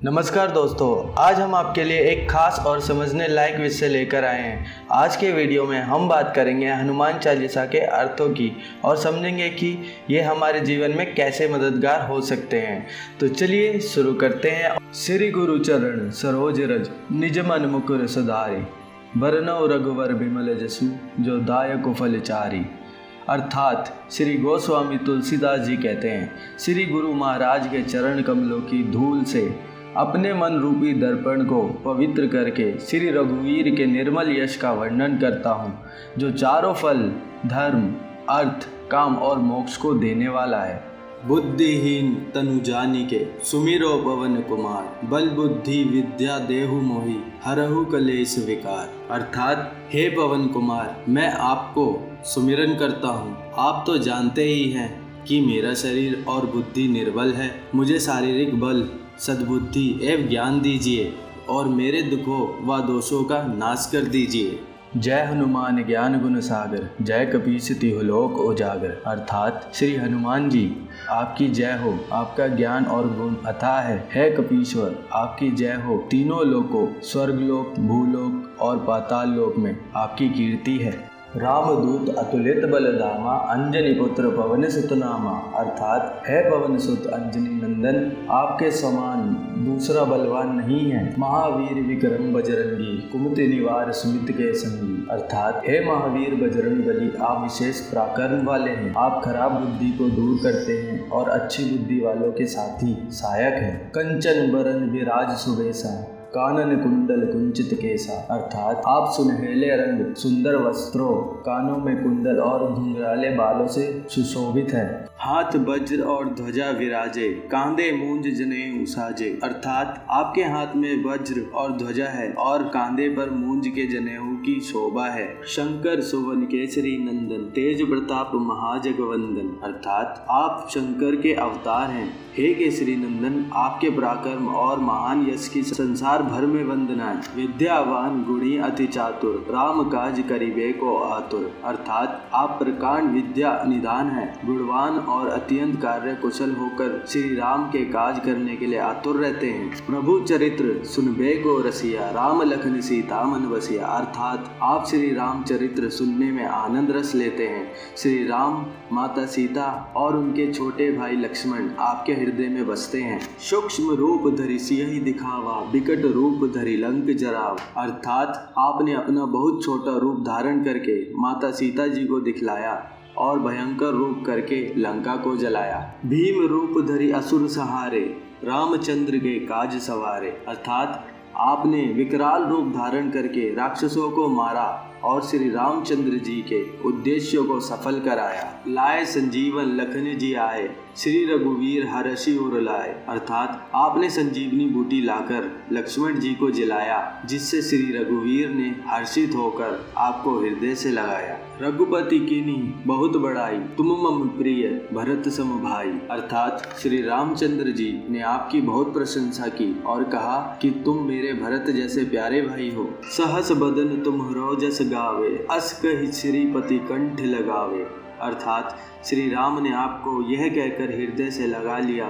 नमस्कार दोस्तों, आज हम आपके लिए एक खास और समझने लायक विषय लेकर आए हैं। आज के वीडियो में हम बात करेंगे हनुमान चालीसा के अर्थों की और समझेंगे कि ये हमारे जीवन में कैसे मददगार हो सकते हैं। तो चलिए शुरू करते हैं। श्री गुरु चरण सरोज रज निज मन मुकुर सुधारी, बरनौ रघुवर बिमल जसु जो दायक फल चारी। अर्थात श्री गोस्वामी तुलसीदास जी कहते हैं, श्री गुरु महाराज के चरण कमलों की धूल से अपने मन रूपी दर्पण को पवित्र करके श्री रघुवीर के निर्मल यश का वर्णन करता हूँ, जो चारों फल धर्म, अर्थ, काम और मोक्ष को देने वाला है। बुद्धिहीन तनु जानिके सुमिरो पवन कुमार, बल बुद्धि विद्या देहु मोहि हरहु कलेश विकार। अर्थात हे पवन कुमार, मैं आपको सुमिरन करता हूँ। आप तो जानते ही हैं कि मेरा शरीर और बुद्धि निर्बल है। मुझे शारीरिक बल, सद्बुद्धि एवं ज्ञान दीजिए और मेरे दुखों व दोषों का नाश कर दीजिए। जय हनुमान ज्ञान गुण सागर, जय कपीस तिहु लोक उजागर। अर्थात श्री हनुमान जी आपकी जय हो, आपका ज्ञान और गुण अथाह है कपीश्वर आपकी जय हो। तीनों लोकों स्वर्गलोक, भूलोक और पाताल लोक में आपकी कीर्ति है। रामदूत अतुलित बलधामा, अंजनी पुत्र पवन सुत नामा। अर्थात है पवन सुत अंजनी नंदन, आपके समान दूसरा बलवान नहीं है। महावीर विक्रम बजरंगी, कुमति निवार सुमित के संगी। अर्थात हे महावीर बजरंग बली, आप विशेष पराक्रम वाले हैं। आप खराब बुद्धि को दूर करते हैं और अच्छी बुद्धि वालों के साथी सहायक हैं। कंचन बरन विराज सुबेसा, कानन कुंडल कुंचित केसा। अर्थात आप सुनहले रंग, सुंदर वस्त्रों, कानों में कुंडल और घुंघराले बालों से सुशोभित है। हाथ वज्र और ध्वजा विराजे, कांधे मूंज जनेऊ साजे। अर्थात आपके हाथ में वज्र और ध्वजा है और कांधे पर मूंज के जनेऊ की शोभा है। शंकर सुवन केसरी नंदन, तेज प्रताप महाजगवंदन। अर्थात आप शंकर के अवतार हैं। हे केसरी नंदन, आपके पराक्रम और महान यश की संसार भर में वंदना है। विद्यावान गुणी अति चातुर, राम काज करिबे को आतुर। अर्थात आप प्रकांड विद्या निदान है, गुणवान और अत्यंत कार्य कुशल होकर श्री राम के काज करने के लिए आतुर रहते हैं। प्रभु चरित्र सुनबे को रसिया, राम लखन सीता मन बसिया। अर्थात आप श्री राम चरित्र सुनने में आनंद रस लेते हैं। श्री राम, माता सीता और उनके छोटे भाई लक्ष्मण आपके हृदय में बसते हैं। सूक्ष्म रूप धरि सियहि दिखावा, विकट रूप धरि लंक जराव। अर्थात आपने अपना बहुत छोटा रूप धारण करके माता सीता जी को दिखलाया और भयंकर रूप करके लंका को जलाया। भीम रूप धरि असुर सहारे, रामचंद्र के काज सवारे। अर्थात आपने विकराल रूप धारण करके राक्षसों को मारा और श्री रामचंद्र जी के उद्देश्यों को सफल कराया। लाए संजीवन लखन जी आए, श्री रघुवीर हर्षि उर लाए। अर्थात आपने संजीवनी बूटी लाकर लक्ष्मण जी को जिलाया, जिससे श्री रघुवीर ने हर्षित होकर आपको हृदय से लगाया। रघुपति कीन्ही बहुत बड़ाई, तुम मम प्रिय भरत सम भाई। अर्थात श्री रामचंद्र जी ने आपकी बहुत प्रशंसा की और कहा कि तुम मेरे भरत जैसे प्यारे भाई हो। सहस बदन तुम्हरो जस गावे, अस कहि श्रीपति कंठ लगावे। अर्थात श्री राम ने आपको यह कहकर हृदय से लगा लिया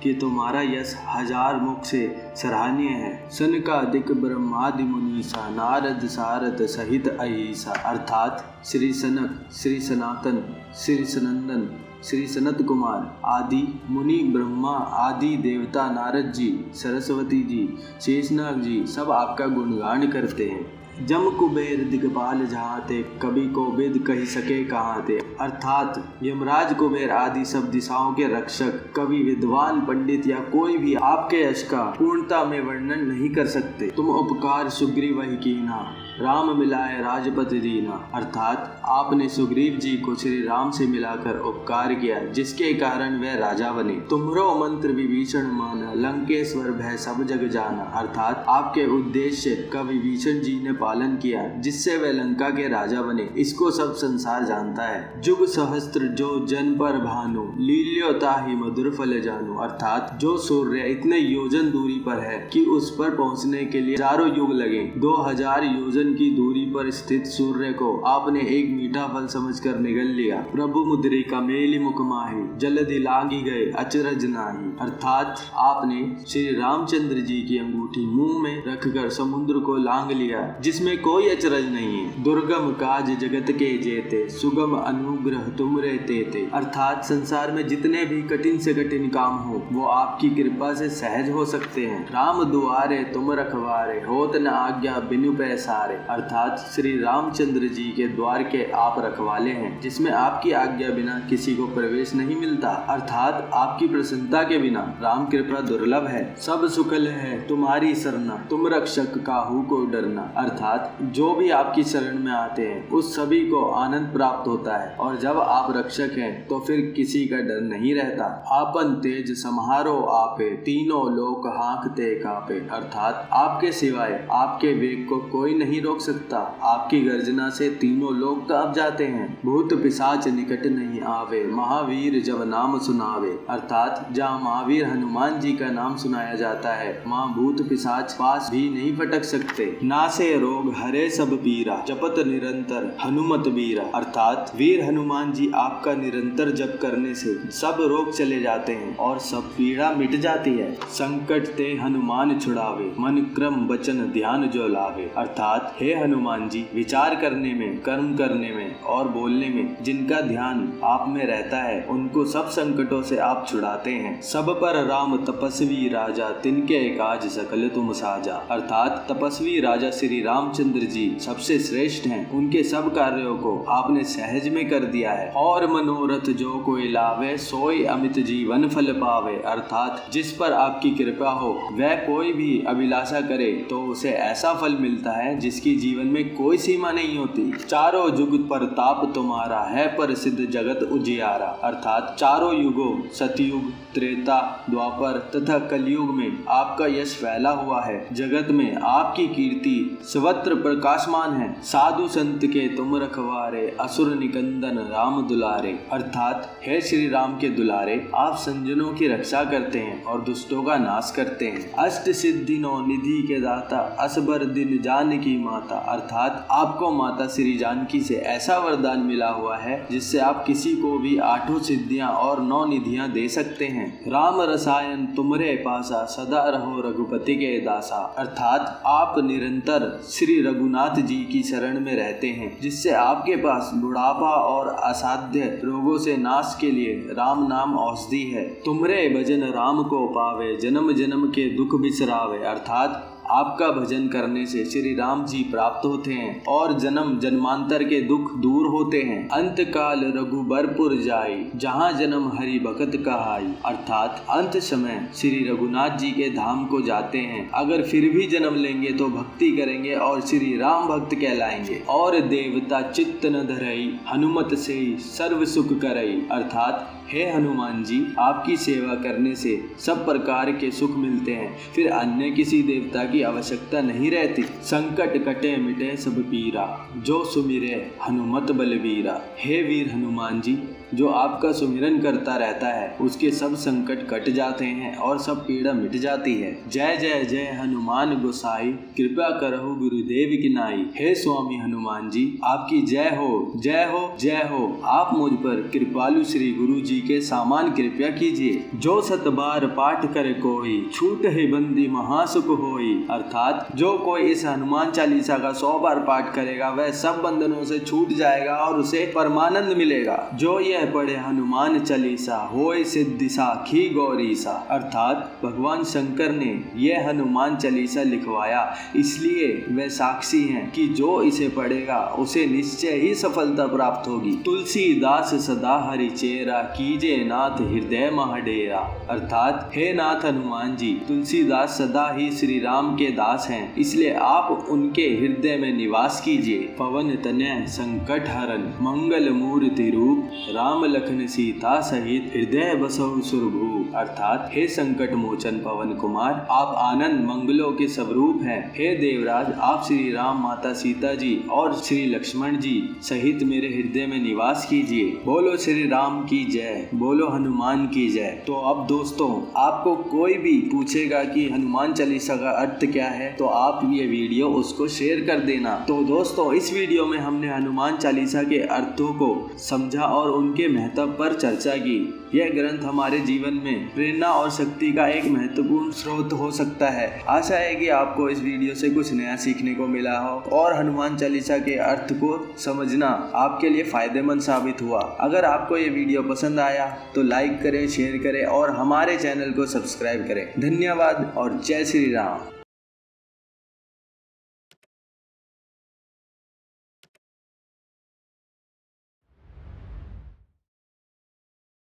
कि तुम्हारा यश हजार मुख से सराहनीय है। सनकादिक ब्रह्मादि मुनीसा, नारद सारद सहित अहिसा। अर्थात श्री सनक, श्री सनातन, श्री सनंदन, श्री सनत कुमार आदि मुनि, ब्रह्मा आदि देवता, नारद जी, सरस्वती जी, शेषनाग जी सब आपका गुणगान करते हैं। जम कुबेर दिगपाल जहाते, कवि कोविद कही सके कहाँ थे। अर्थात यमराज कुबेर आदि सब दिशाओं के रक्षक, कवि, विद्वान, पंडित या कोई भी आपके यश का पूर्णता में वर्णन नहीं कर सकते। तुम उपकार सुग्रीव ही कीना, राम मिलाए राजपति दीना। अर्थात आपने सुग्रीव जी को श्री राम से मिलाकर उपकार किया, जिसके कारण वह राजा बने। तुम्हरो मंत्र विभीषण माना, लंकेश्वर भय सब जग जाना। अर्थात आपके उद्देश्य का विभीषण जी ने पालन किया, जिससे वह लंका के राजा बने। इसको सब संसार जानता है। जुग सहस्त्र जो जन पर भानु, लील्यो ताहि मधुर फल जानु। अर्थात जो सूर्य इतने योजन दूरी पर है कि उस पर पहुंचने के लिए 4 युग लगे, 2000 योजन योजन की दूरी पर स्थित सूर्य को आपने एक मीठा फल समझकर निगल लिया। प्रभु मुद्रिका मेली मुख माही, जल्दी लागी गए अचरज नाही। अर्थात आपने श्री रामचंद्र जी की अंगूठी मुंह में रखकर समुद्र को लांग लिया, जिसमें कोई अचरज नहीं है। दुर्गम काज जगत के जेते, सुगम अनुग्रह तुमरे तेते। अर्थात संसार में जितने भी कठिन से कठिन काम हो वो आपकी कृपा से सहज हो सकते हैं। राम दुआरे तुम रखवारे, होत न आज्ञा बिनु पैसारे। अर्थात श्री रामचंद्र जी के द्वार के आप रखवाले हैं, जिसमें आपकी आज्ञा बिना किसी को प्रवेश नहीं मिलता। अर्थात आपकी प्रसन्नता के बिना राम कृपा दुर्लभ है। सब सुखल है तुम्हारी सरना, तुम रक्षक काहू को डरना। अर्थात जो भी आपकी शरण में आते हैं उस सभी को आनंद प्राप्त होता है, और जब आप रक्षक हैं तो फिर किसी का डर नहीं रहता। आपन तेज समारो आपे, तीनों लोक हाँकते कापे। अर्थात आपके सिवाय आपके वेग को कोई नहीं रोक सकता। आपकी गर्जना से तीनों लोग कांप जाते हैं। भूत पिशाच निकट नहीं आवे, महावीर जब नाम सुनावे। अर्थात जहाँ महावीर हनुमान जी का नाम सुनाया जाता है वहाँ भूत पिशाच पास भी नहीं फटक सकते। नासे रोग हरे सब पीरा, जपत निरंतर हनुमत वीरा। अर्थात वीर हनुमान जी आपका निरंतर जप करने से सब रोग चले जाते हैं और सब पीड़ा मिट जाती है। संकट ते हनुमान छुड़ावे, मन क्रम वचन ध्यान जो लावे। अर्थात हे हनुमान जी, विचार करने में, कर्म करने में और बोलने में जिनका ध्यान आप में रहता है उनको सब संकटों से आप छुड़ाते हैं। सब पर राम तपस्वी राजा, तिनके काज सकल तुम साजा। अर्थात तपस्वी राजा श्री रामचंद्र जी सबसे श्रेष्ठ हैं। उनके सब कार्यों को आपने सहज में कर दिया है। और मनोरथ जो कोई लावे, सोई अमित जीवन फल पावे। अर्थात जिस पर आपकी कृपा हो वह कोई भी अभिलाषा करे तो उसे ऐसा फल मिलता है जिसकी जीवन में कोई सीमा नहीं होती। चारों युग पर ताप तुम्हारा है, प्रसिद्ध जगत उजियारा। अर्थात चारों युगों सतयुग, त्रेता, द्वापर तथा कलयुग में आपका यश फैला हुआ है। जगत में आपकी कीर्ति सर्वत्र प्रकाशमान है। साधु संत के तुम रखवारे, असुर निकंदन राम दुलारे। अर्थात हे श्री राम के दुलारे, आप संजनों की रक्षा करते हैं और दुष्टों का नाश करते हैं। अष्ट सिद्धि नौ निधि के दाता, असबर दिन जानकी माता। अर्थात आपको माता श्री जानकी से ऐसा वरदान मिला हुआ है जिससे आप किसी को भी आठों सिद्धियां और 9 निधियां दे सकते हैं। राम रसायन तुमरे पासा, सदा रहो रघुपति के दासा। अर्थात आप निरंतर श्री रघुनाथ जी की शरण में रहते हैं, जिससे आपके पास बुढ़ापा और असाध्य रोगों से नाश के लिए राम नाम औषधि है। तुमरे भजन राम को पावे, जन्म जन्म के दुख बिसरावे। अर्थात आपका भजन करने से श्री राम जी प्राप्त होते हैं और जन्म जन्मांतर के दुख दूर होते हैं। अंत काल रघुबरपुर जाई, जहाँ जन्म हरि भगत कहाई। अर्थात अंत समय श्री रघुनाथ जी के धाम को जाते हैं। अगर फिर भी जन्म लेंगे तो भक्ति करेंगे और श्री राम भक्त कहलाएंगे। और देवता चित्त न धरई, हनुमत से सर्व सुख करई। अर्थात हे हनुमान जी, आपकी सेवा करने से सब प्रकार के सुख मिलते हैं, फिर अन्य किसी देवता की आवश्यकता नहीं रहती। संकट कटे मिटे सब पीरा, जो सुमिरे हनुमत बलवीरा। हे वीर हनुमान जी, जो आपका सुमिरन करता रहता है उसके सब संकट कट जाते हैं और सब पीड़ा मिट जाती है। जय जय जय हनुमान गोसाई, कृपा करहु गुरुदेव की नाई। हे स्वामी हनुमान जी, आपकी जय हो जय हो जय हो। आप मुझ पर कृपालु श्री गुरु जी के सामान कृपया कीजिए। जो सत बार पाठ करे कोई, छूट है बंदी महासुख होई। अर्थात जो कोई इस हनुमान चालीसा का 100 बार पाठ करेगा वह सब बंधनों से छूट जाएगा और उसे परमानंद मिलेगा। जो ये पढ़े हनुमान चालीसा, होय सिद्धि साखी गौरीसा। अर्थात भगवान शंकर ने यह हनुमान चालीसा लिखवाया, इसलिए वे साक्षी हैं कि जो इसे पढ़ेगा उसे निश्चय ही सफलता प्राप्त होगी। तुलसीदास सदा हरि चेरा, कीजे नाथ हृदय महाडेरा। अर्थात हे नाथ हनुमान जी, तुलसीदास सदा ही श्री राम के दास हैं, इसलिए आप उनके हृदय में निवास कीजिए। पवन तनय संकट हरन, मंगल मूर्ति रूप, राम लखन सीता सहित हृदय बसहु सुरभूप, अर्थात हे संकट मोचन पवन कुमार, आप आनंद मंगलों के स्वरूप हैं। हे देवराज, आप श्री राम, माता सीता जी और श्री लक्ष्मण जी सहित मेरे हृदय में निवास कीजिए। बोलो श्री राम की जय, बोलो हनुमान की जय। तो अब दोस्तों, आपको कोई भी पूछेगा कि हनुमान चालीसा का अर्थ क्या है, तो आप ये वीडियो उसको शेयर कर देना। तो दोस्तों, इस वीडियो में हमने हनुमान चालीसा के अर्थों को समझा और उनके महत्व पर चर्चा की। यह ग्रंथ हमारे जीवन में प्रेरणा और शक्ति का एक महत्वपूर्ण स्रोत हो सकता है। आशा है कि आपको इस वीडियो से कुछ नया सीखने को मिला हो और हनुमान चालीसा के अर्थ को समझना आपके लिए फायदेमंद साबित हुआ। अगर आपको ये वीडियो पसंद आया तो लाइक करें, शेयर करें और हमारे चैनल को सब्सक्राइब करें। धन्यवाद और जय श्री राम।